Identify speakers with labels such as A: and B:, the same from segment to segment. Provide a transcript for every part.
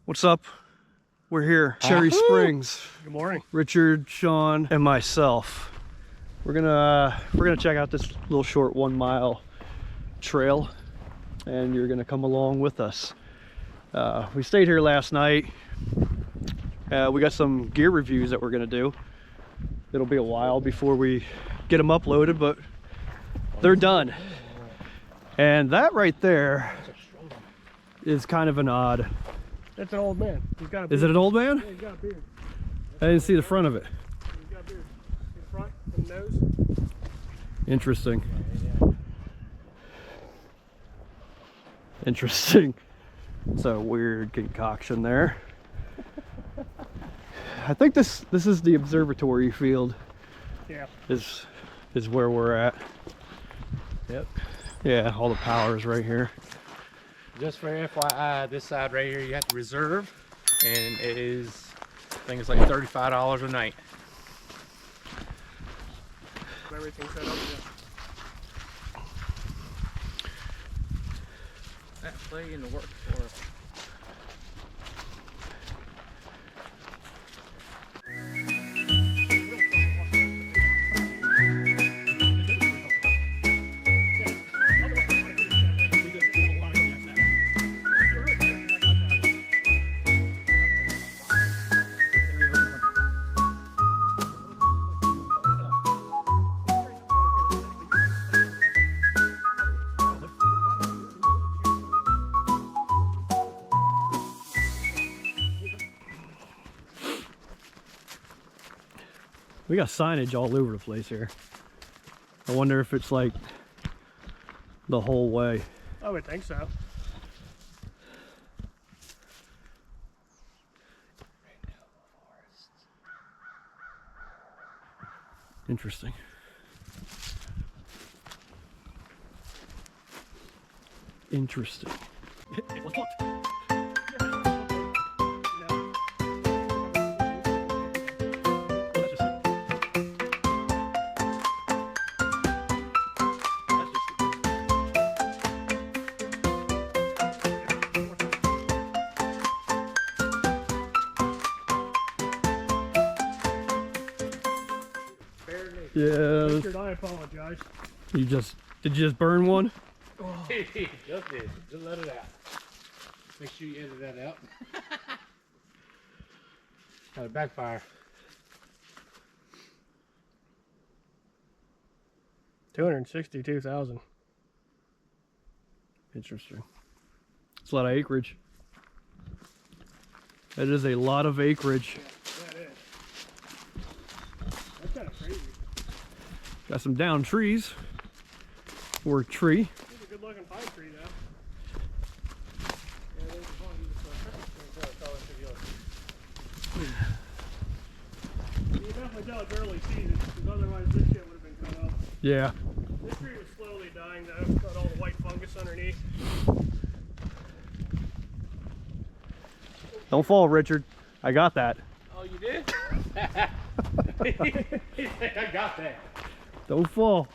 A: What's up? We're here, Cherry Springs.
B: Good morning.
A: Richard, Sean, and myself. We're gonna check out this little short 1 mile trail, and you're gonna come along with us. We stayed here last night. We got some gear reviews that we're gonna do. It'll be a while before we get them uploaded, but they're done. And that right there is kind of an odd.
B: That's an old man. He's got a beard.
A: Is it an old man?
B: Yeah, he's got a beard.
A: I didn't see the front of it.
B: He's got a beard. In front and nose.
A: Interesting. Interesting. It's a weird concoction there. I think this is the observatory field.
B: Yeah.
A: Is where we're at.
C: Yep.
A: Yeah, all the power is right here.
C: Just for FYI, this side right here you have to reserve, and it is, I think it's like $35 a night.
B: Everything's set up. Yeah.
C: That play in the work for us.
A: We got signage all over the place here. I wonder if it's like the whole way.
B: I would think so.
A: Interesting. Interesting. Yeah.
B: Richard, I apologize.
A: Did you just burn one?
B: Oh.
C: Just did. Just let it out. Make sure you edit that out. Got a backfire.
B: 262,000.
A: Interesting. It's a lot of acreage. That is a lot of acreage.
B: Yeah, that is. That's kind of crazy.
A: Got some down trees. Or a tree.
B: It's a good looking pine tree though. Yeah, there's a bunch of You can definitely tell it's early season, because otherwise this shit would have been cut up.
A: Yeah.
B: This tree was slowly dying though. Got all the white fungus underneath.
A: Don't fall, Richard. I got that.
C: Oh, you did? He's like, I got that.
A: Don't fall.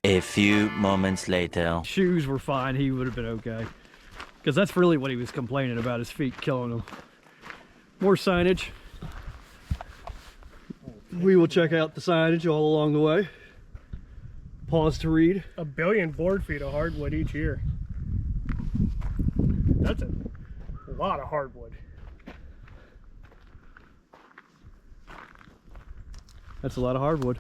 D: A few moments later.
A: Shoes were fine, he would have been okay. Because that's really what he was complaining about, his feet killing him. More signage. We will check out the signage all along the way. Pause to read.
B: 1 billion board feet of hardwood each year. That's a lot of hardwood.
A: That's a lot of hardwood.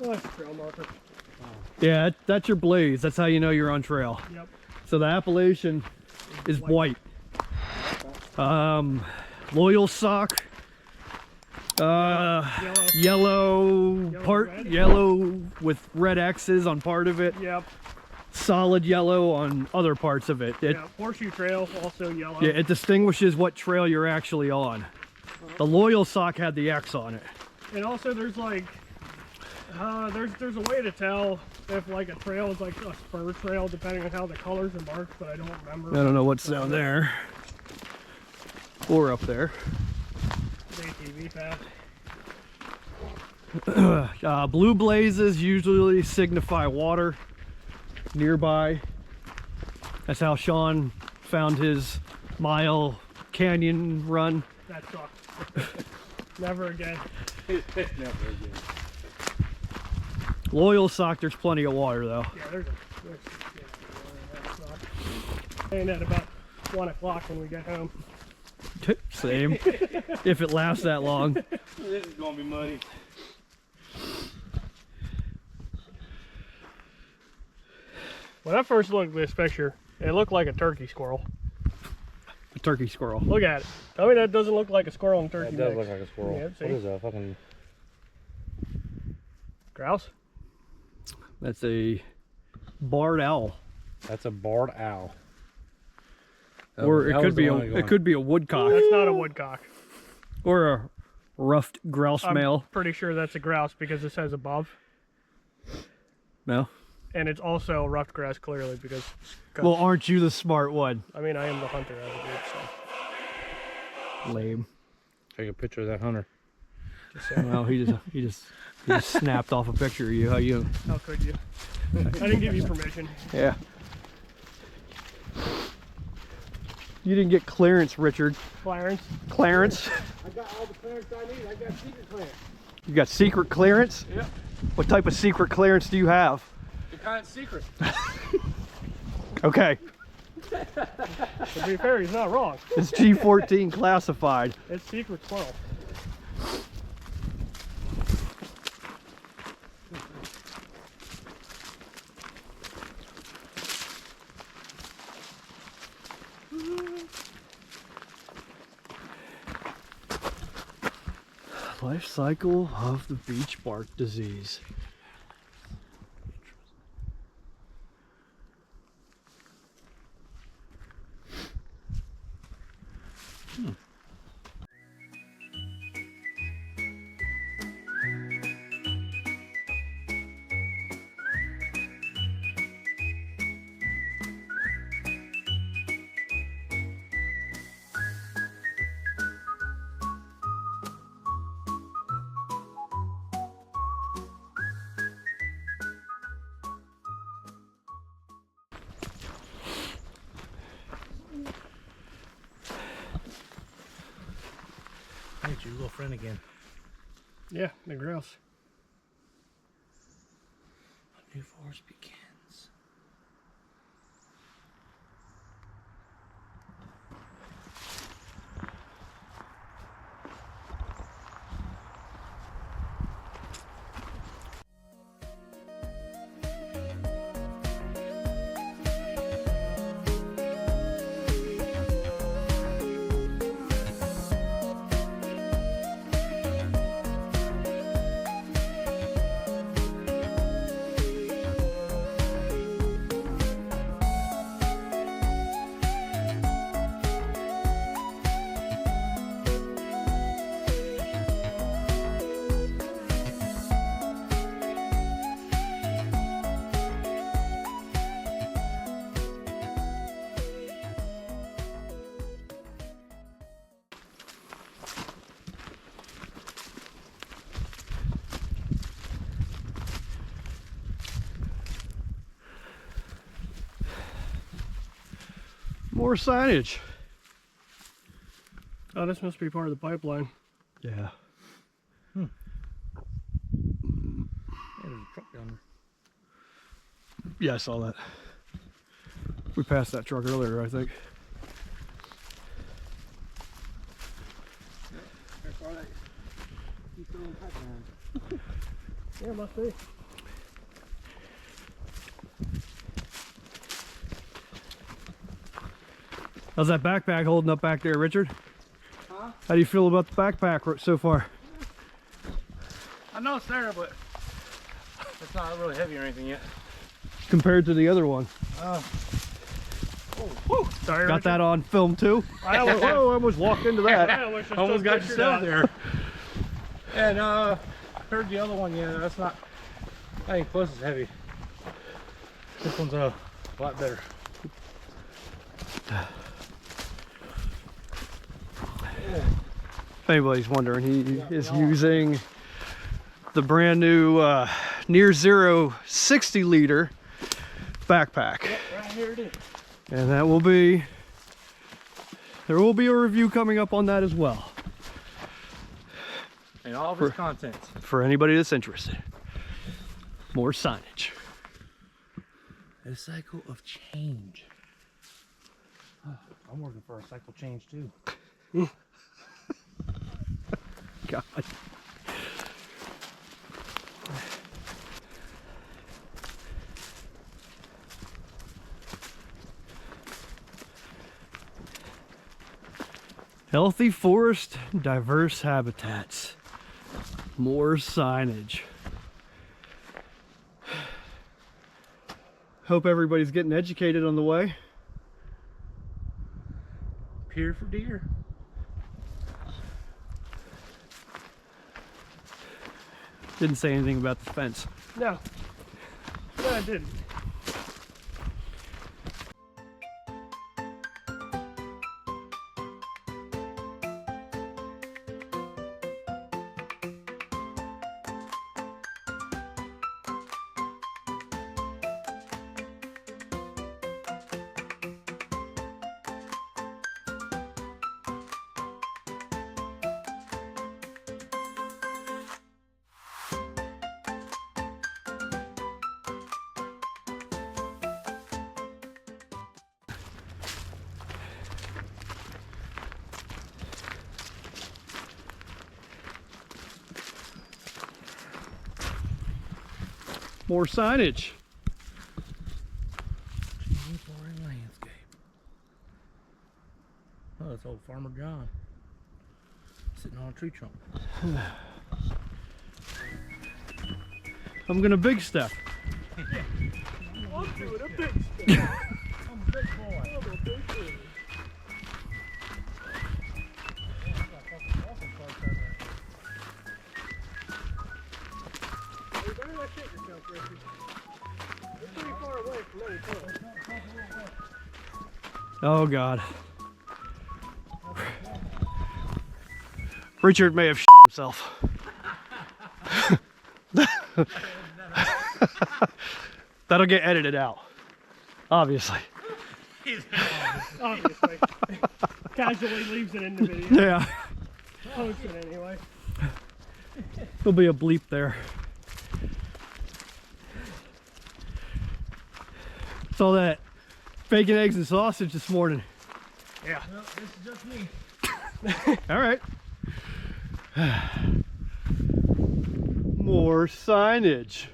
B: Oh, that's a trail marker.
A: Yeah, that's your blaze. That's how you know you're on trail.
B: Yep.
A: So the appellation is white. Loyal sock. Yellow part,
B: red?
A: yellow with red X's on part of it.
B: Yep.
A: Solid yellow on other parts of it.
B: Yeah. Horseshoe trail, also yellow.
A: Yeah, it distinguishes what trail you're actually on. The loyal sock had the X on it.
B: And also there's like, there's a way to tell if like a trail is like a spur trail depending on how the colors are marked, but I don't remember.
A: I don't know what's down there. Or up there.
B: ATV path.
A: Blue blazes usually signify water nearby. That's how Sean found his mile canyon run.
B: That sucked. Never again.
C: Never again.
A: Loyal sock, there's plenty of water though.
B: Yeah, there's that sucked. Saying that about 1 o'clock when we get home.
A: Same. If it lasts that long.
C: This is gonna be muddy.
B: When I first looked at this picture, it looked like a turkey squirrel.
A: A turkey squirrel.
B: Look at it. Tell me that doesn't look like a squirrel and turkey.
C: It does
B: mix.
C: look like a squirrel.
B: Yeah, see?
C: What is that? Fucking
B: Grouse?
A: That's a barred owl.
C: That's a barred owl.
A: Or it
C: That
A: could
C: was
A: be
C: the
A: a
C: one going.
A: it could be a woodcock.
B: That's not a woodcock.
A: Or a ruffed grouse
B: I'm
A: male.
B: pretty sure that's a grouse because it says above.
A: No?
B: And it's also ruffed grouse clearly because,
A: Well, aren't you the smart one?
B: I mean, I am the hunter as a group, so.
A: Lame.
C: Take a picture of that hunter.
B: Just saying.
A: Well, he just snapped off a picture of you. How you?
B: How could you? I didn't give you permission.
A: Yeah. You didn't get clearance, Richard.
B: Clarence.
A: Clarence.
C: I got all the clearance I need. I got secret clearance.
A: You got secret clearance?
C: Yep.
A: What type of secret clearance do you have?
C: The kind secret.
A: Okay.
B: To be fair, he's not wrong.
A: It's G14 classified.
B: It's secret 12.
A: Life cycle of the beach bark disease.
E: Hey, it's your little friend again.
B: Yeah, the grouse.
E: A new forest begins.
A: More signage.
B: Oh, this must be part of the pipeline.
A: Yeah.
E: Hey, there's a truck down there.
A: Yeah, I saw that. We passed that truck earlier, I think.
B: Yeah, it must be.
A: How's that backpack holding up back there, Richard?
C: Huh?
A: How do you feel about the backpack so far?
C: I know it's there, but it's not really heavy or anything yet.
A: Compared to the other one.
B: Woo. Sorry,
A: Got
B: Richard.
A: that on film too?
B: I almost,
A: Whoa, I almost walked into that.
B: I almost just
C: Almost
B: took
C: got
B: pictures
C: yourself
B: of that.
C: there. And I heard the other one, yeah, that's not, that ain't close as heavy. This one's a lot better.
A: If anybody's wondering, he is using the brand new Near Zero 60 liter backpack.
C: Yep, right here it is.
A: And there will be a review coming up on that as well,
C: And all of its contents.
A: for anybody that's interested. More signage.
C: A cycle of change. I'm working for a cycle change too.
A: God. Healthy forest, diverse habitats. More signage. Hope everybody's getting educated on the way.
C: Pier for deer.
A: Didn't say anything about the fence.
B: No. No, I didn't.
A: More signage.
C: Foreign landscape. Oh, that's old Farmer John. Sitting on a tree trunk.
A: I'm gonna big step.
B: I'm doing a big step.
C: I'm a big boy.
B: I'm a big boy. You better not shake yourself, Richard. You're pretty far away from any point.
A: Oh God. Richard may have himself. That'll get edited out, obviously.
B: Obviously. Casually leaves it in the video.
A: Yeah,
B: Post it anyway.
A: there'll be a bleep there. Saw that bacon, eggs, and sausage this morning.
B: Yeah.
C: No, this is just me.
A: All right. More signage.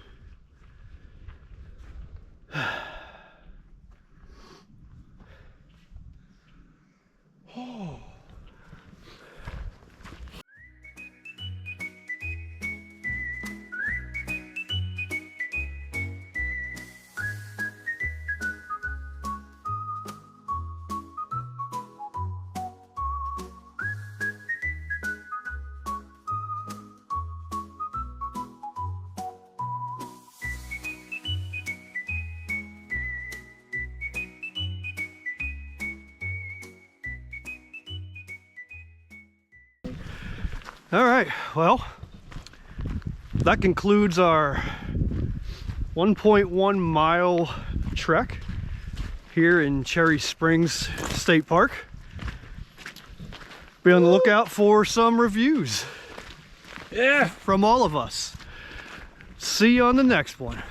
A: All right, well, that concludes our 1.1 mile trek here in Cherry Springs State Park. Be on the lookout for some reviews
C: Yeah.
A: from all of us. See you on the next one.